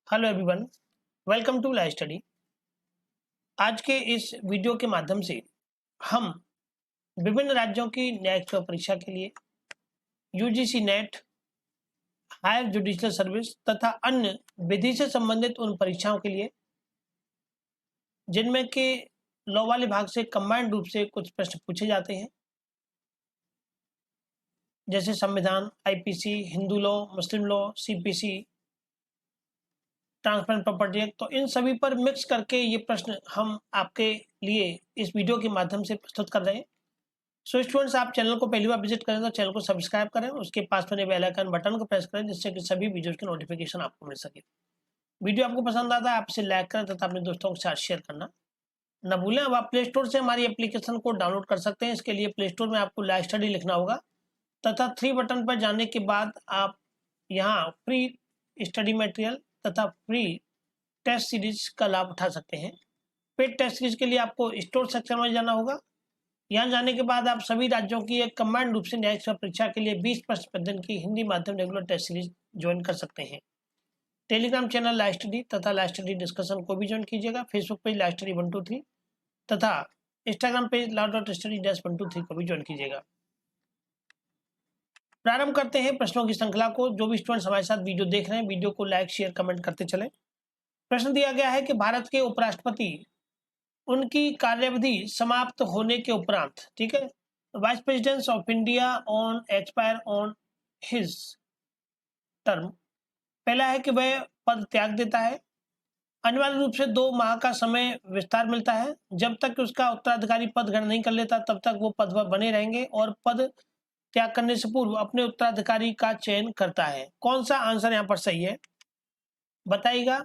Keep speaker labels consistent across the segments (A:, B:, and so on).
A: Hello everyone, welcome to live study. आज के इस वीडियो के माध्यम से हम विभिन्न राज्यों की न्यायिक सेवा परीक्षा के लिए UGC NET, higher judicial service तथा अन्य विधि से संबंधित उन परीक्षाओं के लिए जिनमें के लॉ वाले भाग से कंबाइंड रूप से कुछ प्रश्न पूछे जाते हैं, जैसे संविधान, आईपीसी, हिंदू लॉ, मुस्लिम law, CPC, transparent property act, तो इन सभी पर मिक्स करके ये प्रश्न हम आपके लिए इस वीडियो के माध्यम से प्रस्तुत कर रहे हैं। सो स्टूडेंट्स, आप चैनल को पहली बार विजिट करें तो चैनल को सब्सक्राइब करें, उसके पास में बेल आइकन बटन को प्रेस करें जिससे कि सभी वीडियोस की नोटिफिकेशन आपको मिल सके। वीडियो आपको पसंद आता है आप इसे लाइक करें तथा अपने दोस्तों के साथ शेयर करना न भूलें। अब आप प्ले स्टोर से हमारी एप्लीकेशन को डाउनलोड कर सकते हैं। इसके लिए प्ले स्टोर में आपको लाइव स्टडी लिखना होगा तथा 3 बटन पर जाने के बाद आप यहाँ फ्री स्टडी मटेरियल तथा फ्री टेस्ट सीरीज का लाभ उठा सकते हैं। पेड टेस्ट सीरीज के लिए आपको स्टोर सेक्शन में जाना होगा। यहाँ जाने के बाद आप सभी राज्यों की एक कंबाइंड रूप से न्यायिक सेवा परीक्षा के लिए 20 प्रश्न पद्धति की हिंदी माध्यम रेगुलर टेस्ट सीरीज ज्वाइन कर सकते हैं। टेलीग्राम चैनल लाइव स्टडी तथा लाइव स्टडी डिस्कशन को भी ज्वाइन कीजिएगा। फेसबुक पेज लाइव स्टडी 123 तथा इंस्टाग्राम पेज law.study-123 को भी ज्वाइन कीजिएगा। प्रारंभ करते हैं प्रश्नों की श्रृंखला को। जो भी स्टूडेंट्स हमारे साथ वीडियो देख रहे हैं, वीडियो को लाइक, शेयर, कमेंट करते चलें। प्रश्न दिया गया है कि भारत के उपराष्ट्रपति उनकी कार्यविधि समाप्त होने के उपरांत, ठीक है, vice president of India on expire on his term, पहला है कि वह पद त्याग देता है। अनिवार्य रूप से 2 माह का समय विस्तार मिलता है। जब तक उसका उत्तराधिकारी पद ग्रहण नहीं कर लेता तब तक वो पद पर बने रहेंगे और पद त्याग करने से पूर्व अपने उत्तराधिकारी का चयन करता है। कौन सा आंसर यहाँ पर सही है बताइएगा।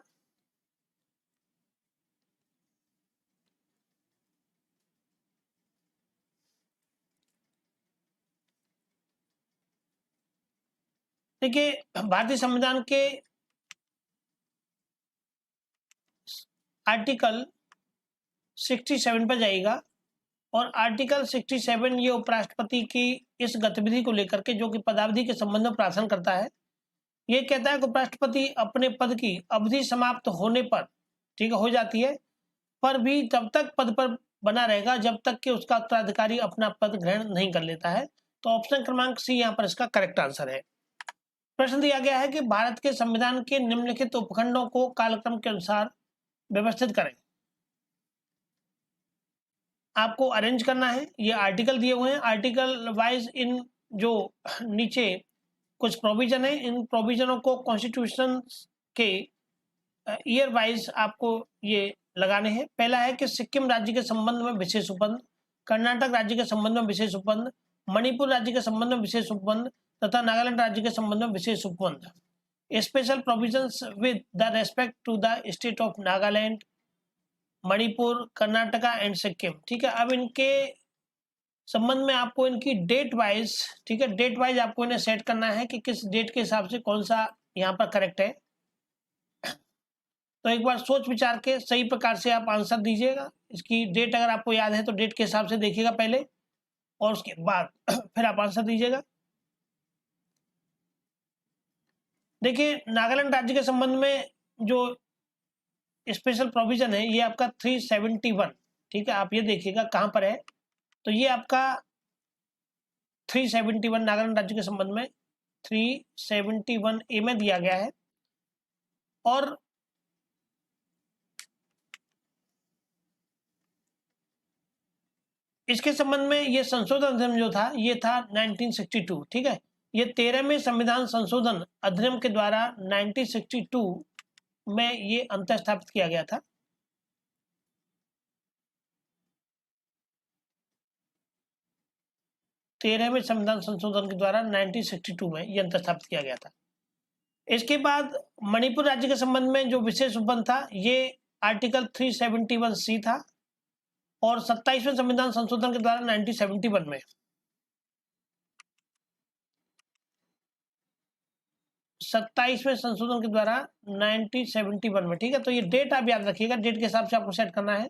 A: देखिए, भारतीय संविधान के आर्टिकल 67 पर जाइएगा और आर्टिकल 67 ये उपराष्ट्रपति की इस गतिविधि को लेकर के, जो कि पदावधि के संबंध में प्रावधान करता है, ये कहता है कि उपराष्ट्रपति अपने पद की अवधि समाप्त होने पर, ठीक है, हो जाती है, पर भी तब तक पद पर बना रहेगा जब तक कि उसका उत्तराधिकारी अपना पद ग्रहण नहीं कर लेता है। तो ऑप्शन क्रमांक सी यहाँ पर इसका करेक्ट आंसर है। प्रश्न दिया गया है कि भारत के संविधान के निम्नलिखित उपखंडों को कालक्रम के अनुसार व्यवस्थित करें। आपको अरेंज करना है। ये आर्टिकल दिए हुए हैं, आर्टिकल वाइज इन जो नीचे कुछ प्रोविजन है, इन प्रोविजनों को कॉन्स्टिट्यूशन के ईयर वाइज आपको ये लगाने हैं। पहला है कि सिक्किम राज्य के संबंध में विशेष उपबंध, कर्नाटक राज्य के संबंध में विशेष उपबंध, मणिपुर राज्य के संबंध में विशेष उपबंध तथा नागालैंड राज्य के संबंध में विशेष उपबंध। Special provisions with the respect to the state of Nagaland, Manipur, Karnataka and Sikkim, ठीक है। अब इनके संबंध में आपको इनकी डेट वाइज, ठीक है, डेट वाइज आपको इन्हें सेट करना है कि किस डेट के हिसाब से कौन सा यहाँ पर करेक्ट है। तो एक बार सोच विचार के सही प्रकार से आप आंसर दीजिएगा। इसकी डेट अगर आपको याद है तो डेट के हिसाब से देखिएगा पहले और उसके बाद फिर आप आंसर दीजिएगा। देखिए, नागालैंड राज्य के संबंध में जो स्पेशल प्रोविजन है ये आपका 371, ठीक है, आप ये देखिएगा कहां पर है। तो ये आपका 371 नागालैंड राज्य के संबंध में 371 ए में दिया गया है। और इसके संबंध में ये संशोधन अधिनियम जो था ये था 1962, ठीक है। ये 13वें संविधान संशोधन अधिनियम के द्वारा 1962 में ये अंतर स्थापित किया गया था। तेरहवें संविधान संशोधन के द्वारा 1962 में ये अंतर स्थापित किया गया था। इसके बाद मणिपुर राज्य के संबंध में जो विशेष उपबंध था ये आर्टिकल 371 सी था और 27वें संविधान संशोधन के द्वारा 1971 में 27वें संशोधन के द्वारा 1971 में, ठीक है। तो ये डेट आप याद रखिएगा, डेट के हिसाब से आपको सेट करना है।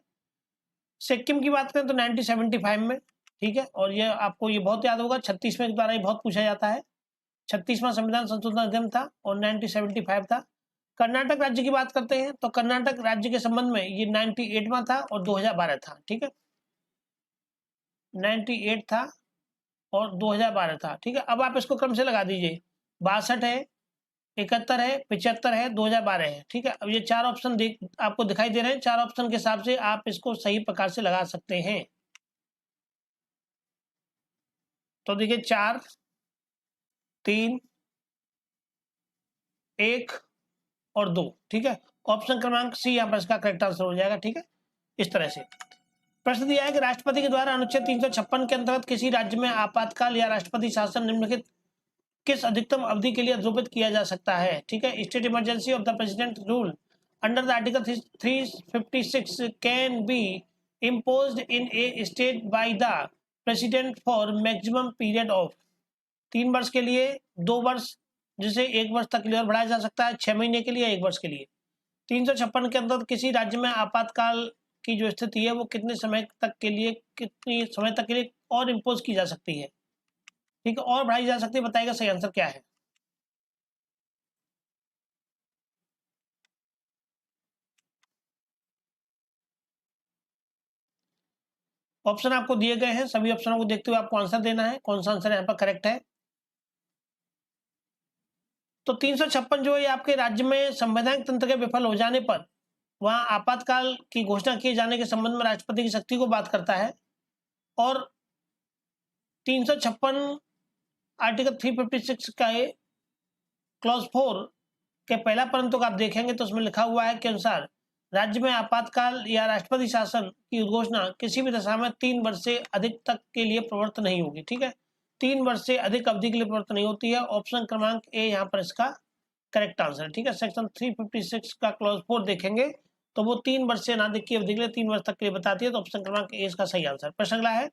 A: सिक्किम की बात करें तो 1975 में, ठीक है, और ये आपको ये बहुत याद होगा, 36वें के द्वारा ये बहुत पूछा जाता है। 36वां संविधान संशोधन अधिनियम था और 1975 था। कर्नाटक राज्य की बात करते हैं तो कर्नाटक राज्य के संबंध में ये 98वां था और 2012 था। ठीक है, 98 था और 2012 था। ठीक है, अब आप इसको क्रम से लगा दीजिए, 62 है, 71 है, 75 है, 2012 है। ठीक है, अब ये चार ऑप्शन आपको दिखाई दे रहे हैं। चार ऑप्शन के हिसाब से आप इसको सही प्रकार से लगा सकते हैं। तो देखिए 4, 3, 1 और 2। ठीक है, ऑप्शन क्रमांक सी यहाँ पर इसका करेक्ट आंसर हो जाएगा। ठीक है, इस तरह से प्रश्न दिया है कि राष्ट्रपति के द्वारा अनुच्छेद 356 के अंतर्गत किसी राज्य में आपातकाल या राष्ट्रपति शासन निम्नलिखित किस अधिकतम अवधि के लिए अध्रोपित किया जा सकता है। ठीक है, state emergency of the president rule under the article 356 can be imposed in a state by the president for maximum period of 3 वर्ष के लिए, 2 वर्ष, जिसे 1 वर्ष तक के लिए और बढ़ाया जा सकता है, 6 महीने के लिए, 1 वर्ष के लिए। 356 के अंतर्गत किसी राज्य में आपातकाल की जो स्थिति है वो कितने समय तक के लिए और इम्पोज की जा सकती है। ठीक है, और बढ़ाई जा सकती है। बताएगा सही आंसर क्या है। ऑप्शन आपको दिए गए हैं, सभी ऑप्शनों को देखते हुए आपको आंसर देना है, कौन सा आंसर यहाँ पर करेक्ट है। तो 356 जो है आपके राज्य में संवैधानिक तंत्र के विफल हो जाने पर वहां आपातकाल की घोषणा किए जाने के संबंध में राष्ट्रपति की शक्ति को बात करता है। और 356 आर्टिकल 356 का क्लॉज 4 के पहला परंतु आप देखेंगे तो उसमें लिखा हुआ है के अनुसार राज्य में आपातकाल या राष्ट्रपति शासन की घोषणा किसी भी दशा में 3 वर्ष से अधिक तक के लिए प्रवर्त नहीं होगी। ठीक है, 3 वर्ष से अधिक अवधि के लिए प्रवर्त नहीं होती है। ऑप्शन क्रमांक ए यहाँ पर इसका करेक्ट आंसर है। ठीक है, सेक्शन 356 का क्लॉज 4 देखेंगे तो वो 3 वर्ष से अधिक की अवधि के लिए 3 वर्ष तक के लिए बताती है। तो ऑप्शन क्रमांक ए इसका सही आंसर। प्रश्न अगला है,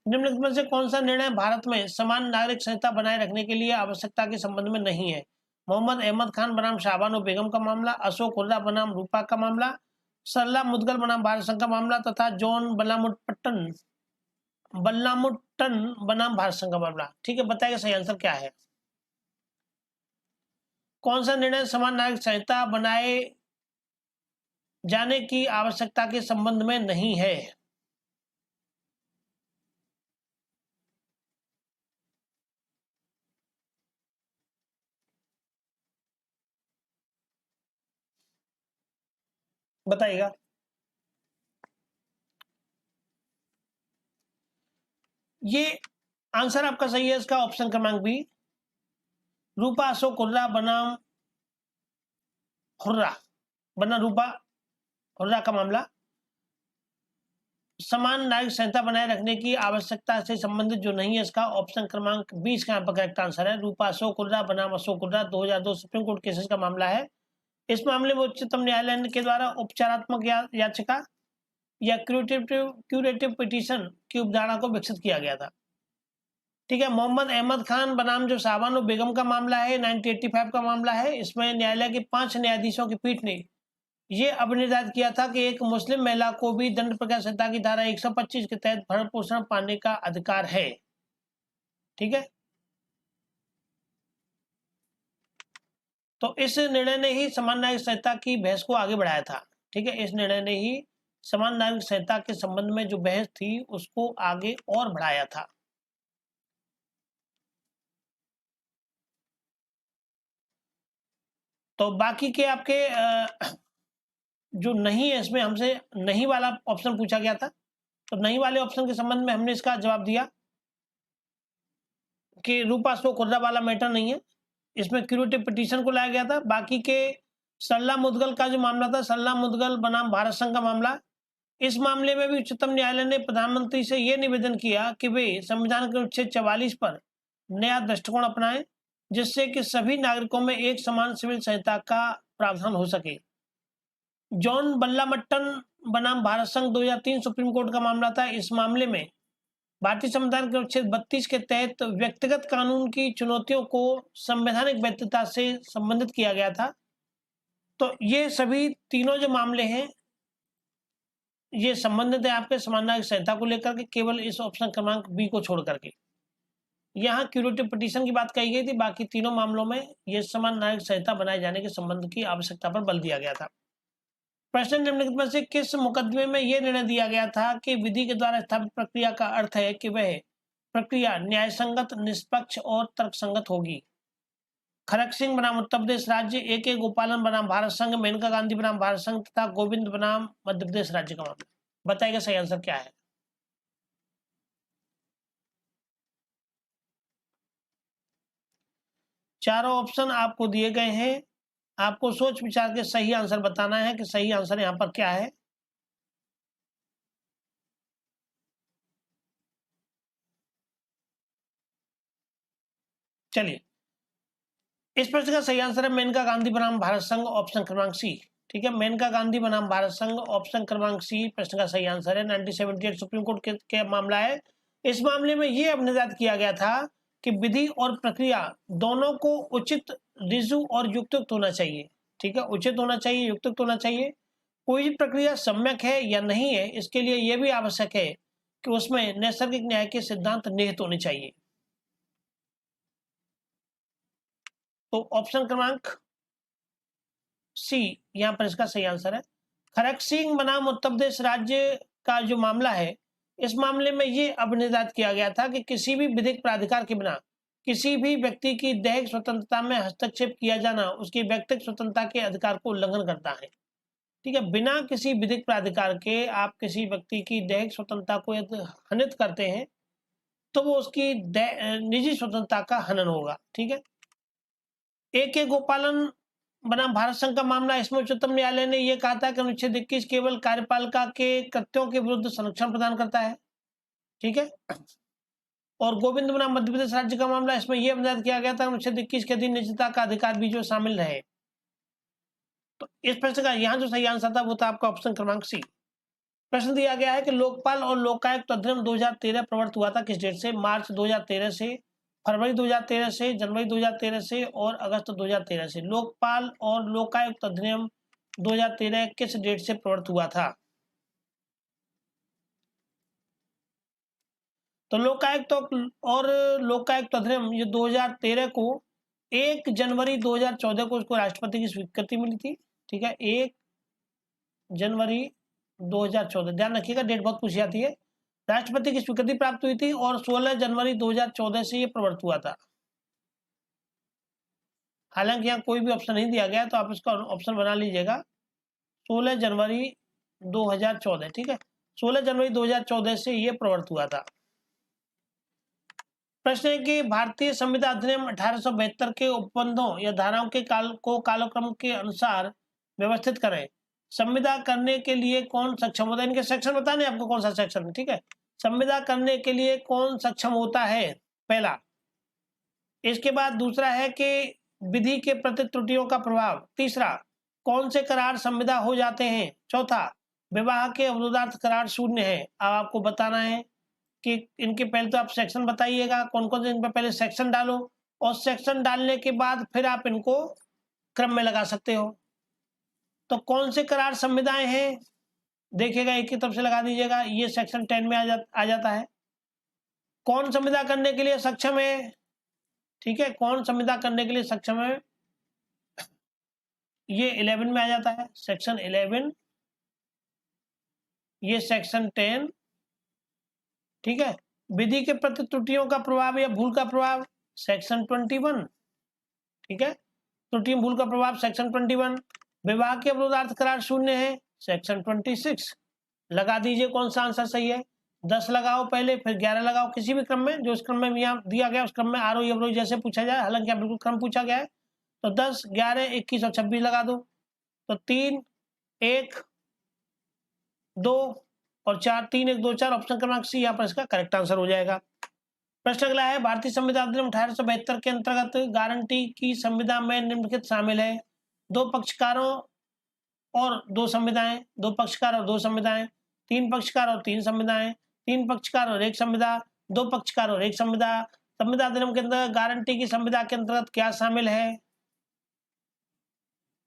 A: निम्नलिखित में से कौन सा निर्णय भारत में समान नागरिक संहिता बनाए रखने के लिए आवश्यकता के संबंध में नहीं है। मोहम्मद अहमद खान बनाम शाहबानो बेगम का मामला, अशोक हुर्रा बनाम रूपा का मामला, सरला मुदगल बनाम भारत संघ का मामला तथा जॉन बल्लामुट्टन बनाम भारत संघ का मामला। ठीक है, बताइए सही आंसर क्या है। कौन सा निर्णय समान नागरिक संहिता बनाए जाने की आवश्यकता के संबंध में नहीं है। बताइएगा। ये आंसर आपका सही है इसका, ऑप्शन क्रमांक बी, रूपा अशोक हुर्रा बनाम रूपा हुर्रा का मामला समान नागरिक संहिता बनाए रखने की आवश्यकता से संबंधित जो नहीं है, इसका ऑप्शन क्रमांक 20 का यहाँ पर करेक्ट आंसर है। रूपा अशोक हुर्रा बनाम Ashok hurrah 2002 supreme court cases का मामला है। इस मामले में उच्चतम न्यायालय के द्वारा उपचारात्मक याचिका या क्यूरेटिव पिटीशन की अवधारणा को विकसित किया गया था। ठीक है, मोहम्मद अहमद खान बनाम जो शाहबानो बेगम का मामला है 1985 का मामला है। इसमें न्यायालय के 5 न्यायाधीशों की पीठ ने ये अभिनिर्धारित किया था कि एक मुस्लिम महिला को भी दंड प्रक्रिया संहिता की धारा 125 के तहत भरण पोषण पाने का अधिकार है। ठीक है, तो इस निर्णय ने ही समान नागरिक संहिता की बहस को आगे बढ़ाया था। ठीक है, इस निर्णय ने ही समान नागरिक संहिता के संबंध में जो बहस थी उसको आगे और बढ़ाया था। तो बाकी के आपके जो नहीं है इसमें हमसे नहीं वाला ऑप्शन पूछा गया था। तो नहीं वाले ऑप्शन के संबंध में हमने इसका जवाब दिया कि रूपा अशोक हुर्रा वाला मैटर नहीं है, इसमें क्यूरेटिव पिटीशन को लाया गया था। बाकी के सरला मुदगल का जो मामला था, सरला मुदगल बनाम भारत संघ का मामला, इस मामले में भी उच्चतम न्यायालय ने प्रधानमंत्री से यह निवेदन किया कि वे संविधान के अनुच्छेद 44 पर नया दृष्टिकोण अपनाएं जिससे कि सभी नागरिकों में एक समान सिविल संहिता का प्रावधान हो सके। जॉन बल्लामट्टन बनाम भारत संघ 2003 सुप्रीम कोर्ट का मामला था। इस मामले में भारतीय संविधान के अनुच्छेद 32 के तहत व्यक्तिगत कानून की चुनौतियों को संवैधानिक वैधता से संबंधित किया गया था। तो ये सभी तीनों जो मामले हैं ये संबंधित है आपके समान नागरिक संहिता को लेकर के, केवल इस ऑप्शन क्रमांक बी को छोड़ करके। यहाँ क्यूरेटिव पिटीशन की बात कही गई थी, बाकी तीनों मामलों में ये समान न्यायिक संहिता बनाए जाने के संबंध की आवश्यकता पर बल दिया गया था। प्रश्न निम्नलिखित में से किस मुकदमे में यह निर्णय दिया गया था कि विधि के द्वारा स्थापित प्रक्रिया का अर्थ है कि वह प्रक्रिया न्यायसंगत, निष्पक्ष और तर्कसंगत होगी? खड़क सिंह बनाम उत्तर प्रदेश राज्य, ए के गोपालन बनाम भारत संघ, मेनका गांधी बनाम भारत संघ तथा गोविंद बनाम मध्य प्रदेश राज्य का मामला। बताइएगा सही आंसर क्या है। चारों ऑप्शन आपको दिए गए हैं, आपको सोच विचार के सही आंसर बताना है कि सही आंसर यहाँ पर क्या है। चलिए, इस प्रश्न का सही आंसर है मेनका गांधी बनाम भारत संघ, ऑप्शन क्रमांक सी। ठीक है, मेनका गांधी बनाम भारत संघ, ऑप्शन क्रमांक सी प्रश्न का सही आंसर है। 1978 सुप्रीम कोर्ट के मामला है। इस मामले में यह निर्धारित किया गया था कि विधि और प्रक्रिया दोनों को उचित, ऋजु और युक्तियुक्त होना चाहिए। ठीक है, उचित होना चाहिए, युक्तियुक्त होना चाहिए। कोई भी प्रक्रिया सम्यक है या नहीं है, इसके लिए यह भी आवश्यक है कि उसमें नैसर्गिक न्याय के सिद्धांत निहित होने चाहिए। तो ऑप्शन क्रमांक सी यहाँ पर इसका सही आंसर है। खड़क सिंह बनाम उत्तर प्रदेश राज्य का जो मामला है, इस मामले में ये अब निर्धारित किया गया था कि किसी भी विधिक प्राधिकार के बिना किसी भी व्यक्ति की दैहिक स्वतंत्रता में हस्तक्षेप किया जाना उसकी व्यक्तिगत स्वतंत्रता के अधिकार को उल्लंघन करता है। ठीक है, बिना किसी विधिक प्राधिकार के आप किसी व्यक्ति की दैहिक स्वतंत्रता को यदि हनित करते हैं तो वो उसकी निजी स्वतंत्रता का हनन होगा। ठीक है, ए के गोपालन बनाम भारत संघ का मामला, इसमें उच्चतम न्यायालय ने यह कहा था कि अनुच्छेद 21 केवल कार्यपालिका के कृत्यों के विरुद्ध संरक्षण प्रदान करता है। ठीक है, और गोविंद बनाम मध्य प्रदेश राज्य का मामला, इसमें यह निर्धारित किया गया था अनुच्छेद 21 के अधीन निजता का अधिकार भी जो शामिल रहे। तो इस प्रश्न का यहाँ जो सही आंसर था वो था आपका ऑप्शन क्रमांक सी। प्रश्न दिया गया है कि लोकपाल और लोकायुक्त अधिनियम 2013 प्रवर्तित हुआ था किस डेट से? मार्च 2013 से, फरवरी 2013 से, जनवरी 2013 से और अगस्त 2013 से। लोकपाल और लोकायुक्त अधिनियम 2013 किस डेट से प्रवर्तित हुआ था? तो लोकायुक्त और लोकायुक्त अधिनियम ये 2013 को 1 जनवरी 2014 को उसको राष्ट्रपति की स्वीकृति मिली थी। ठीक है, 1 जनवरी 2014, ध्यान रखिएगा डेट बहुत पूछी जाती है। राष्ट्रपति की स्वीकृति प्राप्त हुई थी और 16 जनवरी 2014 से ये प्रवर्तित हुआ था। हालांकि यहाँ कोई भी ऑप्शन नहीं दिया गया तो आप इसका ऑप्शन बना लीजिएगा 16 जनवरी 2014। ठीक है, 16 जनवरी 2014 से ये प्रवर्तित हुआ था। प्रश्न है कि भारतीय संविदा अधिनियम 1872 के उपबंधों या धाराओं के कालक्रम के अनुसार व्यवस्थित करें। संविदा करने के लिए कौन सक्षम होता है? इनके सेक्शन बताने आपको कौन सा सेक्शन है। ठीक है, संविदा करने के लिए कौन सक्षम होता है, पहला। इसके बाद दूसरा है कि विधि के प्रति त्रुटियों का प्रभाव, तीसरा कौन से करार संविदा हो जाते हैं, चौथा विवाह के अवरोधार्थ करार शून्य है। अब आपको बताना है कि इनके पहले तो आप सेक्शन बताइएगा कौन कौन से, इन पर पहले सेक्शन डालो और सेक्शन डालने के बाद फिर आप इनको क्रम में लगा सकते हो। तो कौन से करार संविदाएं हैं, देखिएगा एक ही तरफ से लगा दीजिएगा, ये सेक्शन 10 में आ जाता है। कौन संविदा करने के लिए सक्षम है? ठीक है, कौन संविदा करने के लिए सक्षम है, ये 11 में आ जाता है, सेक्शन 11। ये सेक्शन 10। ठीक है, विधि के प्रति त्रुटियों का प्रभाव या भूल का प्रभाव, सेक्शन 21। ठीक है, त्रुटि भूल का प्रभाव सेक्शन 21। विवाह के अवरोधार्थ करार शून्य है, सेक्शन 26। लगा दीजिए कौन सा आंसर सही है। 10 लगाओ पहले, फिर 11 लगाओ, किसी भी क्रम में, जो इस क्रम में यहाँ दिया गया उस क्रम में आरोही अवरोही जैसे पूछा जाए, हालांकि यहाँ बिल्कुल क्रम पूछा गया है। तो 10, 11, 21 और 26 लगा दो। तो 3, 1, 2 और 4, 3, 1, 2, 4, ऑप्शन क्रमांक सी यहाँ पर इसका करेक्ट आंसर हो जाएगा। प्रश्न अगला है, भारतीय संविधान अधिनियम 1872 के अंतर्गत गारंटी की संविदा में निम्नलिखित शामिल है। 2 पक्षकारों और 2 संविदाएं, 2 पक्षकार और 2 संविदाएं, 3 पक्षकार और 3 संविदाएं, 3 पक्षकार और 1 संविदा, 2 पक्षकार और 1 संविदा। संविदा अधिनियम के अंदर गारंटी की संविदा के अंतर्गत क्या शामिल है?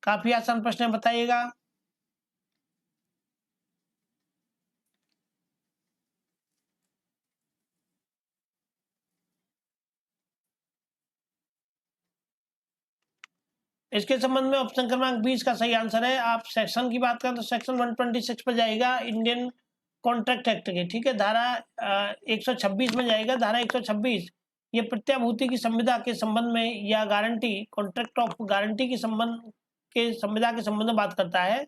A: काफी आसान प्रश्न है, बताइएगा। इसके संबंध में ऑप्शन क्रमांक 20 का सही आंसर है। आप सेक्शन की बात करें तो सेक्शन 126 पर जाएगा इंडियन कॉन्ट्रैक्ट एक्ट के, ठीक है। धारा 126 में जाएगा। धारा 126 ये प्रत्याभूति की संविदा के संबंध में या गारंटी कॉन्ट्रैक्ट ऑफ गारंटी की संबंध के संविदा के संबंध में बात करता है।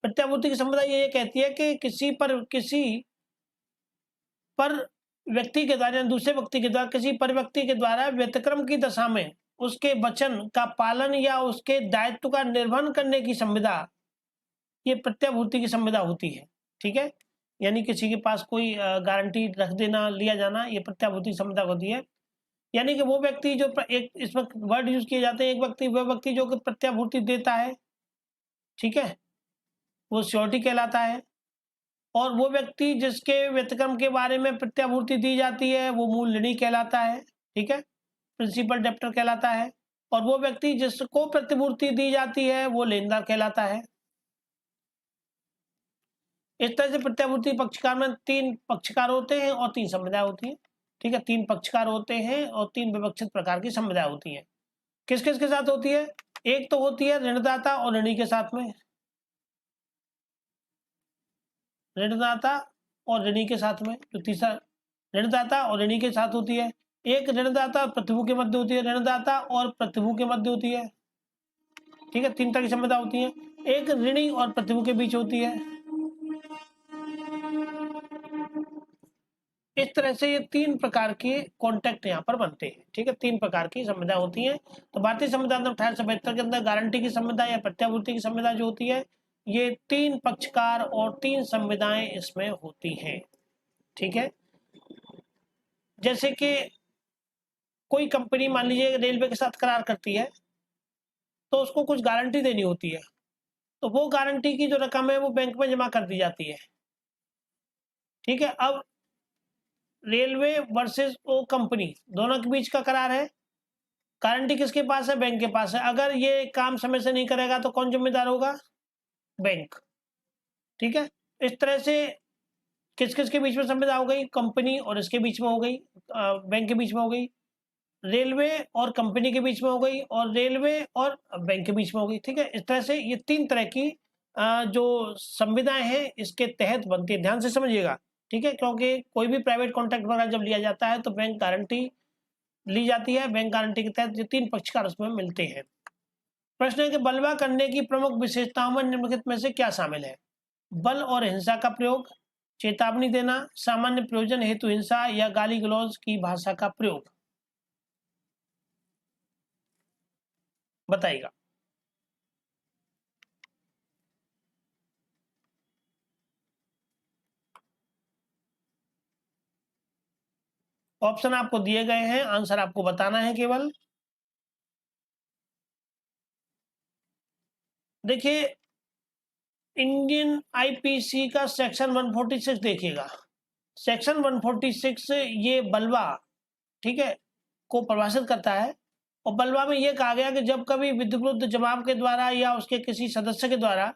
A: प्रत्याभूति की संविदा ये कहती है कि किसी पर व्यक्ति के द्वारा, दूसरे व्यक्ति के द्वारा, किसी पर व्यक्ति के द्वारा व्यतिक्रम की दशा में उसके वचन का पालन या उसके दायित्व का निर्वहन करने की संविदा, ये प्रत्याभूति की संविदा होती है, ठीक है। यानी किसी के पास कोई गारंटी रख देना, लिया जाना, ये प्रत्याभूति संविदा होती है। यानी कि वो व्यक्ति जो एक इसमें वर्ड यूज किए जाते हैं, एक व्यक्ति वह व्यक्ति जो कि प्रत्याभूति देता है, ठीक है, वो श्योरिटी कहलाता है। और वो व्यक्ति जिसके व्यतिक्रम के बारे में प्रत्याभूति दी जाती है वो मूल ऋणी कहलाता है, ठीक है, प्रिंसिपल डेप्टर कहलाता है। और वो व्यक्ति जिसको प्रतिभूति दी जाती है वो लेनदार कहलाता है। इस तरह से प्रत्याभूति पक्षकार में 3 पक्षकार होते हैं और 3 संविदाएं होती हैं, ठीक है। 3 पक्षकार होते हैं और 3 विवक्षित प्रकार की संविदाएं होती हैं। किस किस के साथ होती है? एक तो होती है ऋणदाता और ऋणी के साथ में, ऋणदाता और ऋणी के साथ में। जो तीसरा ऋणदाता और ऋणी के साथ होती है। एक ऋणदाता और प्रतिभू के मध्य होती है, ऋणदाता और प्रतिभू के मध्य होती है, ठीक है। 3 तरह की संविदा होती है। एक ऋणी और प्रतिभू के बीच होती है। इस तरह से ये 3 प्रकार के कॉन्ट्रैक्ट यहाँ पर बनते हैं, ठीक है। 3 प्रकार की संविदा होती है। तो भारतीय संविधान 1872 के अंदर गारंटी की संविदा या प्रत्याभूति की संविदा जो होती है, ये 3 पक्षकार और 3 संविदाएं इसमें होती हैं, ठीक है। जैसे कि कोई कंपनी मान लीजिए रेलवे के साथ करार करती है तो उसको कुछ गारंटी देनी होती है, तो वो गारंटी की जो रकम है वो बैंक में जमा कर दी जाती है, ठीक है। अब रेलवे वर्सेस वो कंपनी, दोनों के बीच का करार है। गारंटी किसके पास है? बैंक के पास है। अगर ये काम समय से नहीं करेगा तो कौन जिम्मेदार होगा? बैंक, ठीक है। इस तरह से किस किस के बीच में संविदा हो गई? कंपनी और इसके बीच में हो गई, बैंक के बीच में हो गई, रेलवे और कंपनी के बीच में हो गई, और रेलवे और बैंक के बीच में हो गई, ठीक है। इस तरह से ये 3 तरह की जो संविदाएं हैं इसके तहत बनती है। ध्यान से समझिएगा, ठीक है, क्योंकि कोई भी प्राइवेट कॉन्ट्रैक्ट वगैरह जब लिया जाता है तो बैंक गारंटी ली जाती है। बैंक गारंटी के तहत ये 3 पक्षकार उसमें मिलते हैं। प्रश्न है कि बलवा करने की प्रमुख विशेषताओं में निम्नलिखित में से क्या शामिल है? बल और हिंसा का प्रयोग, चेतावनी देना, सामान्य प्रयोजन हेतु हिंसा या गाली गलौज की भाषा का प्रयोग। बताइएगा। ऑप्शन आपको दिए गए हैं, आंसर आपको बताना है केवल। देखिए, इंडियन आईपीसी का सेक्शन 146 देखिएगा। सेक्शन 146 ये बलवा, ठीक है, को परिभाषित करता है। और बलवा में यह कहा गया कि जब कभी विधिविरुद्ध जमाव के द्वारा या उसके किसी सदस्य के द्वारा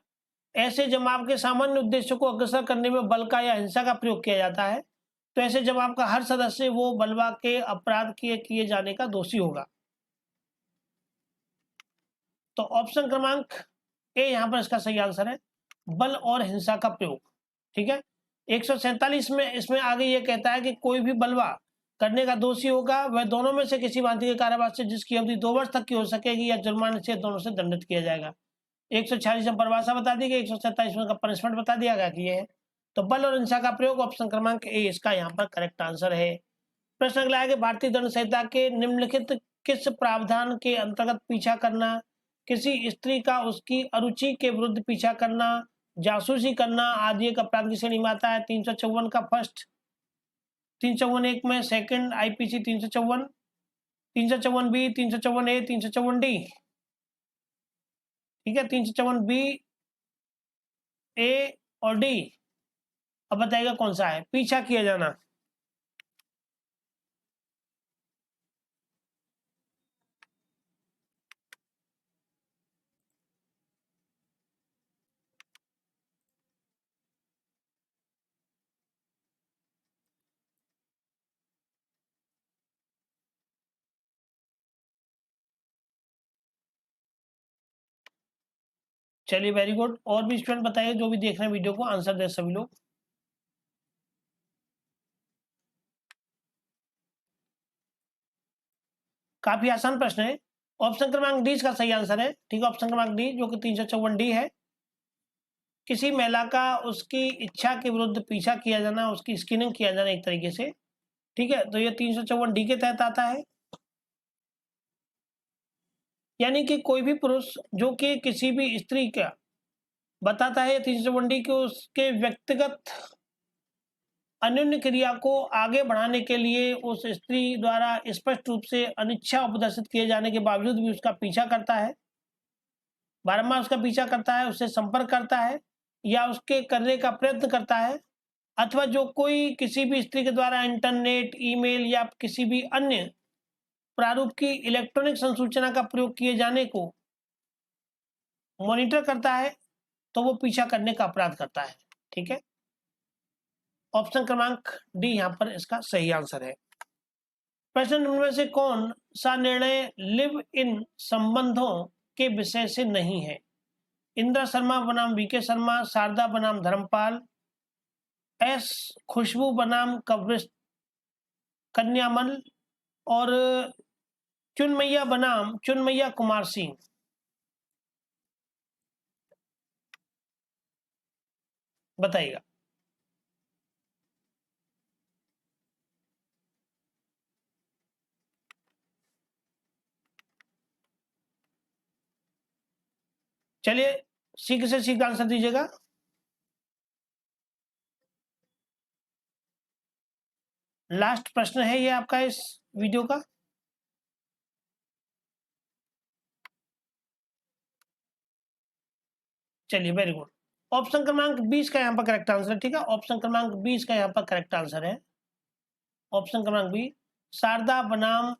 A: ऐसे जमाव के सामान्य उद्देश्य को अग्रसर करने में बल का या हिंसा का प्रयोग किया जाता है तो ऐसे जमाव का हर सदस्य वो बलवा के अपराध किए जाने का दोषी होगा। तो ऑप्शन क्रमांक ए यहाँ पर इसका सही आंसर है, बल और हिंसा का प्रयोग, ठीक है। 147 में इसमें आगे ये कहता है कि कोई भी बलवा करने का दोषी होगा वह दोनों में से किसी भांति के कारावास से जिसकी अवधि 2 वर्ष तक की हो सकेगी या जुर्माने से दोनों से दंडित किया जाएगा। 146 में परिभाषा बता दी गई, 147 में का पनिशमेंट बता दिया गया कि ये है। तो बल और हिंसा का प्रयोग ऑप्शन क्रमांक ए इसका यहाँ पर करेक्ट आंसर है। प्रश्न अगला है कि भारतीय दंड संहिता के निम्नलिखित किस प्रावधान के अंतर्गत पीछा करना, किसी स्त्री का उसकी अरुचि के विरुद्ध पीछा करना, जासूसी करना आदि एक अपराध की श्रेणी में आता है? 354 का फर्स्ट, 354 एक में, सेकंड आईपीसी 354, 354 बी, 354 ए, 354 डी, ठीक है। 354 बी, ए और डी। अब बताइएगा कौन सा है? पीछा किया जाना। चलिए वेरी गुड। और भी स्टूडेंट बताइए जो भी देख रहे हैं वीडियो को, आंसर दे सभी लोग। काफी आसान प्रश्न है। ऑप्शन क्रमांक डी इसका सही आंसर है। ठीक है, ऑप्शन क्रमांक डी जो कि 354 डी है। किसी महिला का उसकी इच्छा के विरुद्ध पीछा किया जाना, उसकी स्किनिंग किया जाना एक तरीके से। ठीक है, तो ये 354 डी के तहत आता है। यानी कि कोई भी पुरुष जो कि किसी भी स्त्री का बताता है 354 डी को उसके व्यक्तिगत अन्योन्य क्रिया को आगे बढ़ाने के लिए उस स्त्री द्वारा स्पष्ट रूप से अनिच्छा प्रदर्शित किए जाने के बावजूद भी उसका पीछा करता है, बारंबार उसका पीछा करता है, उससे संपर्क करता है या उसके करने का प्रयत्न करता है, अथवा जो कोई किसी भी स्त्री के द्वारा इंटरनेट, ईमेल या किसी भी अन्य प्रारूप की इलेक्ट्रॉनिक संसूचना का प्रयोग किए जाने को मॉनिटर करता है, तो वो पीछा करने का अपराध करता है। ठीक है, ऑप्शन क्रमांक डी यहाँ पर इसका सही आंसर है। प्रश्न निम्न में से कौन सा निर्णय लिव इन संबंधों के विषय से नहीं है? इंदिरा शर्मा बनाम वीके शर्मा, शारदा बनाम धर्मपाल, एस खुशबू बनाम कन्यामल और चुनमैया बनाम चुनमैया कुमार सिंह। बताइएगा। चलिए शीघ्र से शीघ्र आंसर दीजिएगा। लास्ट प्रश्न है ये आपका इस वीडियो का। चलिए वेरी गुड। ऑप्शन क्रमांक 20 का यहाँ पर करेक्ट आंसर है। ठीक है, ऑप्शन क्रमांक 20 का यहाँ पर करेक्ट आंसर है। ऑप्शन क्रमांक 20 शारदा बनाम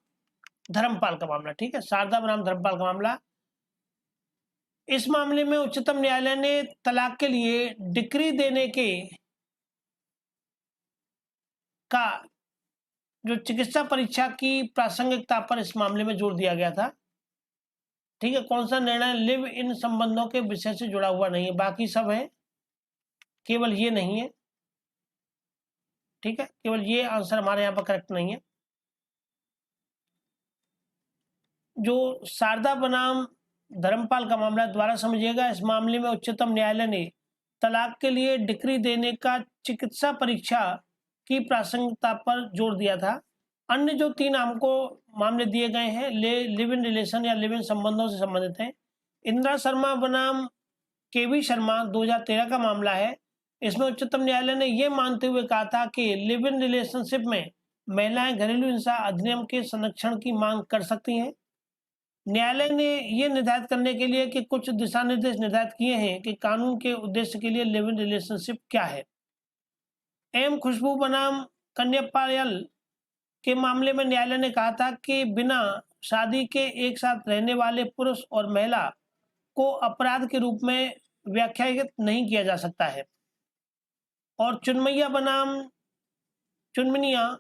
A: धर्मपाल का मामला। ठीक है, शारदा बनाम धर्मपाल का मामला। इस मामले में उच्चतम न्यायालय ने तलाक के लिए डिक्री देने के का जो चिकित्सा परीक्षा की प्रासंगिकता पर इस मामले में जोर दिया गया था। ठीक है, कौन सा निर्णय लिव इन संबंधों के विषय से जुड़ा हुआ नहीं है? बाकी सब है, केवल ये नहीं है। ठीक है, केवल ये आंसर हमारे यहाँ पर करेक्ट नहीं है। जो शारदा बनाम धर्मपाल का मामला द्वारा समझिएगा, इस मामले में उच्चतम न्यायालय ने तलाक के लिए डिक्री देने का चिकित्सा परीक्षा की प्रासंगिकता पर जोर दिया था। अन्य जो 3 हमको मामले दिए गए हैं लिव इन रिलेशन या लिव इन संबंधों से संबंधित हैं। इंदिरा शर्मा बनाम केवी शर्मा 2013 का मामला है। इसमें उच्चतम न्यायालय ने यह मानते हुए कहा था कि लिव इन रिलेशनशिप में महिलाएं घरेलू हिंसा अधिनियम के संरक्षण की मांग कर सकती हैं। न्यायालय ने यह निर्धारित करने के लिए कि कुछ दिशा निर्देश निर्धारित किए हैं कि कानून के उद्देश्य के लिए लिव इन रिलेशनशिप क्या है। एम खुशबू बनाम कन्यापायल के मामले में न्यायालय ने कहा था कि बिना शादी के एक साथ रहने वाले पुरुष और महिला को अपराध के रूप में व्याख्यायित नहीं किया जा सकता है। और चुनमैया बनाम चुनमुनिया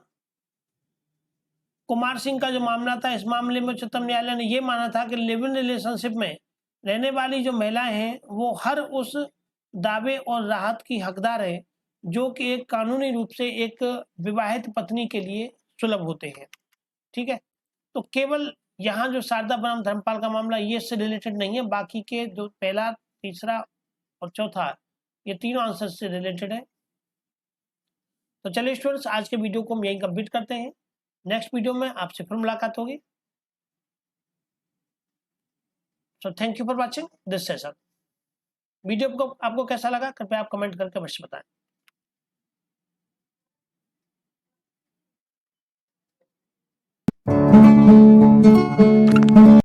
A: कुमार सिंह का जो मामला था, इस मामले में उच्चतम न्यायालय ने यह माना था कि लिव इन रिलेशनशिप में रहने वाली जो महिलाएं हैं वो हर उस दावे और राहत की हकदार है जो कि एक कानूनी रूप से एक विवाहित पत्नी के लिए सुलभ होते हैं। ठीक है, तो केवल यहाँ जो शारदा बनाम धर्मपाल का मामला ये इससे रिलेटेड नहीं है, बाकी के जो पहला, तीसरा और चौथा ये तीनों आंसर से रिलेटेड है। तो चलिए स्टूडेंट्स, आज के वीडियो को हम यहीं कंप्लीट करते हैं। नेक्स्ट वीडियो में आपसे फिर मुलाकात होगी। So thank you for watching this session. Video को आपको कैसा लगा कृपया आप कमेंट करके अवश्य बताएं।